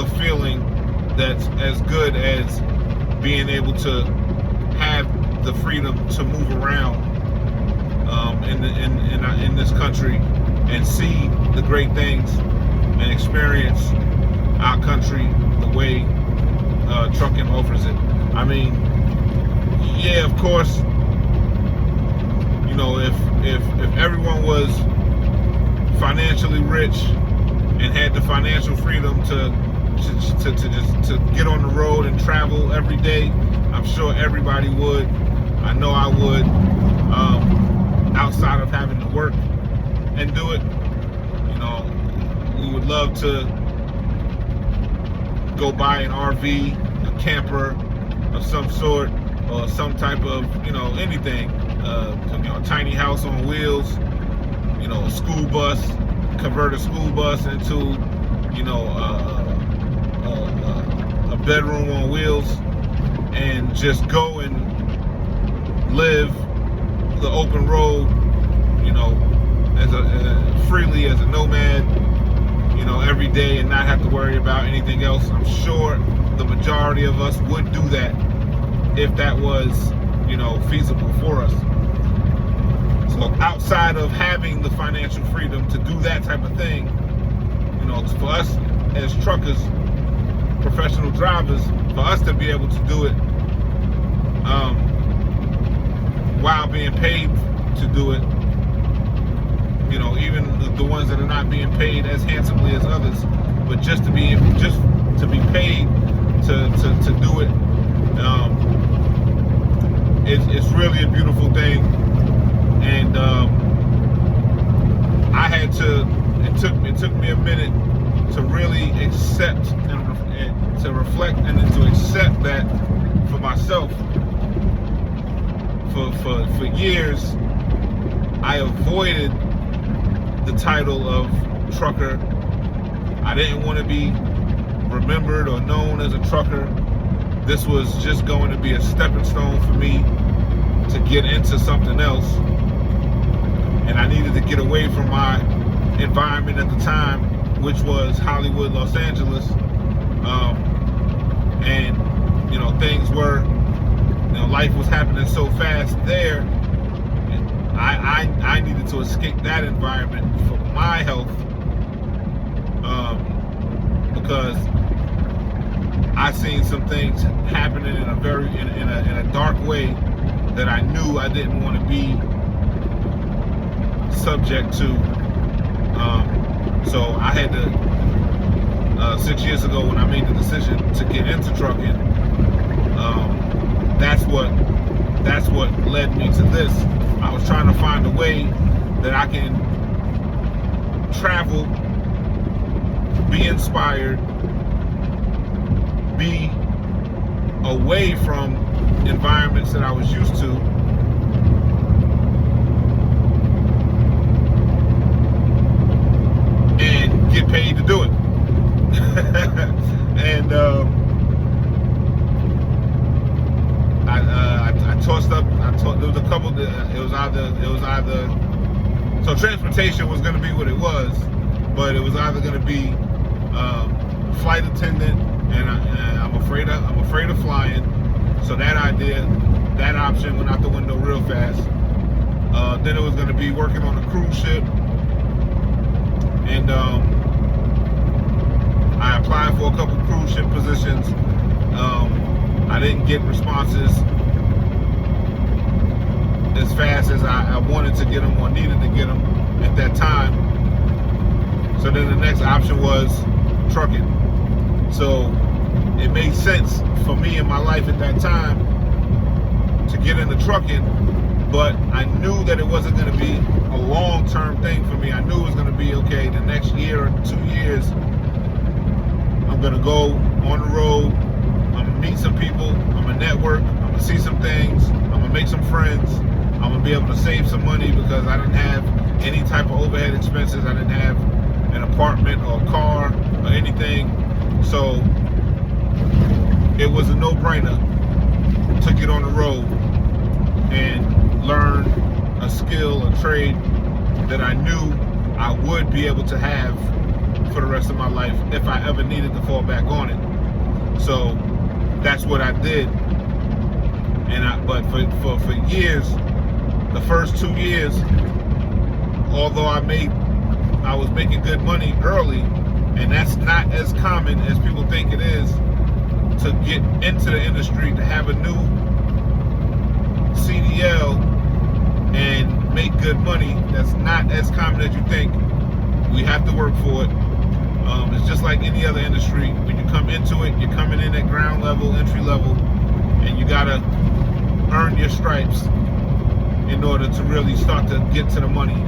other feeling that's as good as being able to have the freedom to move around in this country and see the great things and experience our country the way trucking offers it. I mean, yeah, of course, you know, if everyone was financially rich and had the financial freedom to get on the road and travel every day, I'm sure everybody would. I know I would. Outside of having to work and do it, you know, we would love to go buy an RV, a camper of some sort, or some type of, you know, anything, you know, a tiny house on wheels, you know, a school bus, convert a school bus into, you know, a bedroom on wheels, and just go and live the open road, you know, freely as a nomad, you know, every day, and not have to worry about anything else. I'm sure the majority of us would do that if that was, you know, feasible for us. So outside of having the financial freedom to do that type of thing, you know, for us as truckers, professional drivers, for us to be able to do it while being paid to do it, you know, even the ones that are not being paid as handsomely as others, but just to be paid to do it, it's really a beautiful thing. And it took me a minute to really accept and to reflect and then to accept that for myself. For years, I avoided the title of trucker. I didn't want to be remembered or known as a trucker. This was just going to be a stepping stone for me to get into something else. And I needed to get away from my environment at the time, which was Hollywood, Los Angeles. And, you know, things were, you know, life was happening so fast there. And I needed to escape that environment for my health, because I seen some things happening in a very in a dark way that I knew I didn't want to be subject to. So I had to 6 years ago, when I made the decision to get into trucking, that's what led me to this. I was trying to find a way that I can travel, be inspired, be away from environments that I was used to, and get paid to do it. And there was a couple. It was either. So transportation was going to be what it was, but it was either going to be flight attendant, and I'm afraid of flying. So that option went out the window real fast. Then it was going to be working on a cruise ship, and I applied for a couple cruise ship positions. I didn't get responses as fast as I wanted to get them or needed to get them at that time. So then the next option was trucking. So it made sense for me in my life at that time to get into trucking, but I knew that it wasn't going to be a long-term thing for me. I knew it was going to be, okay, the next year or 2 years, I'm going to go on the road, I'm going to meet some people, I'm going to network, I'm going to see some things, I'm going to make some friends, I'm going to be able to save some money because I didn't have any type of overhead expenses. I didn't have an apartment or a car or anything. So it was a no-brainer to get on the road and learn a skill, a trade that I knew I would be able to have for the rest of my life if I ever needed to fall back on it. So that's what I did. But for years, the first 2 years, although I was making good money early, and that's not as common as people think it is to get into the industry, to have a new CDL and make good money. That's not as common as you think. We have to work for it. It's just like any other industry. When you come into it, you're coming in at ground level, entry level, and you gotta earn your stripes in order to really start to get to the money.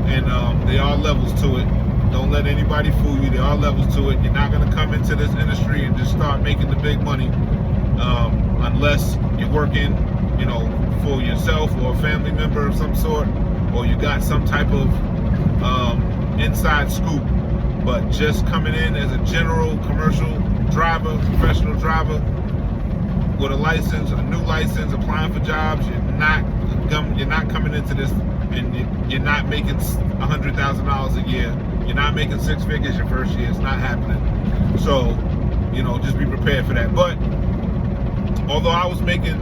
And there are levels to it. Don't let anybody fool you. There are levels to it. You're not gonna come into this industry and just start making the big money unless you're working, for yourself or a family member of some sort, or you got some type of inside scoop. But just coming in as a general commercial driver, professional driver with a license, a new license, applying for jobs, you're not coming into this and you're not making $100,000 a year. You're not making 6 figures your first year. It's not happening. So, just be prepared for that. But although I was making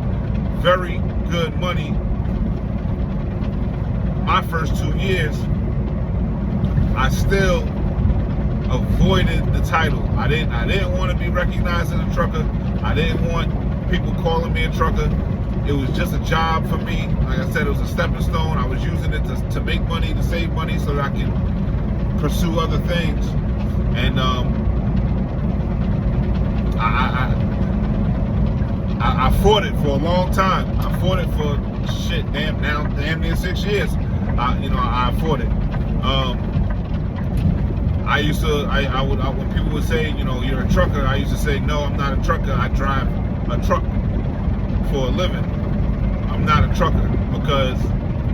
very good money my first 2 years, I still avoided the title. I didn't want to be recognized as a trucker. I didn't want people calling me a trucker. It was just a job for me. Like I said, it was a stepping stone. I was using it to make money, to save money, so that I can pursue other things. And I fought it for a long time. I fought it for damn near 6 years. I fought it. When people would say, you're a trucker, I used to say, no, I'm not a trucker. I drive a truck for a living. I'm not a trucker, because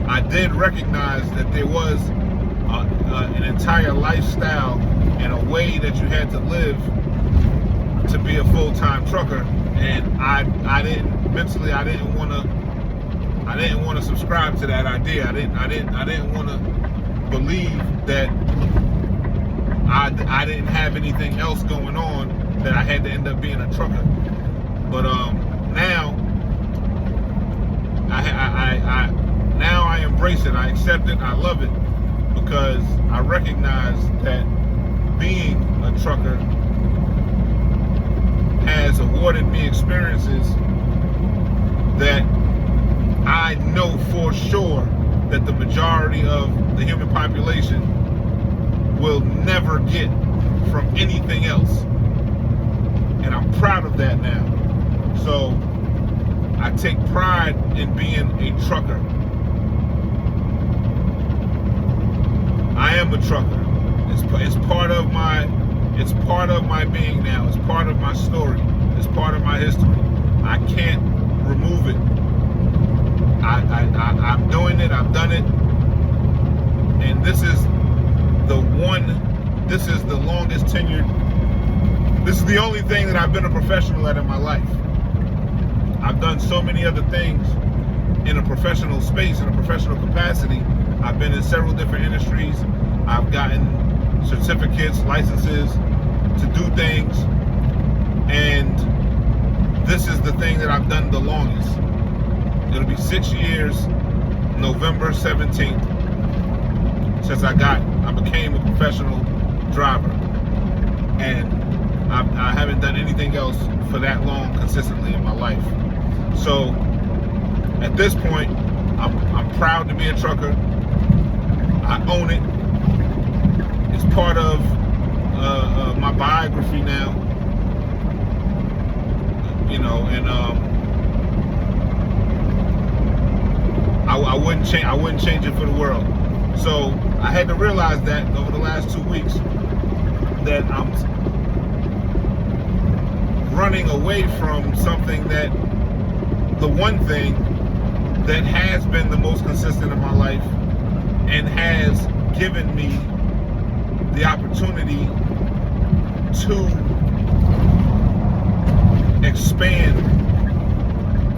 I did recognize that there was an entire lifestyle and a way that you had to live to be a full-time trucker, and I didn't want to subscribe to that idea. I didn't want to believe that I didn't have anything else going on, that I had to end up being a trucker. But now I embrace it. I accept it. I love it, because I recognize that being a trucker has awarded me experiences that I know for sure that the majority of the human population will never get from anything else. And I'm proud of that now. So I take pride in being a trucker. I am a trucker. It's part of my being now. It's part of my story. It's part of my history. I can't remove it. I'm doing it. I've done it. And this is the longest tenured. This is the only thing that I've been a professional at in my life. I've done so many other things in a professional space, in a professional capacity. I've been in several different industries. I've gotten certificates, licenses to do things. And this is the thing that I've done the longest. It'll be 6 years, November 17th, since I became a professional driver. And I haven't done anything else for that long consistently in my life. So at this point, I'm proud to be a trucker. I own it. It's part of my biography now. And I wouldn't change it for the world. So I had to realize that over the last 2 weeks, that I'm running away from something that, the one thing that has been the most consistent in my life and has given me the opportunity to expand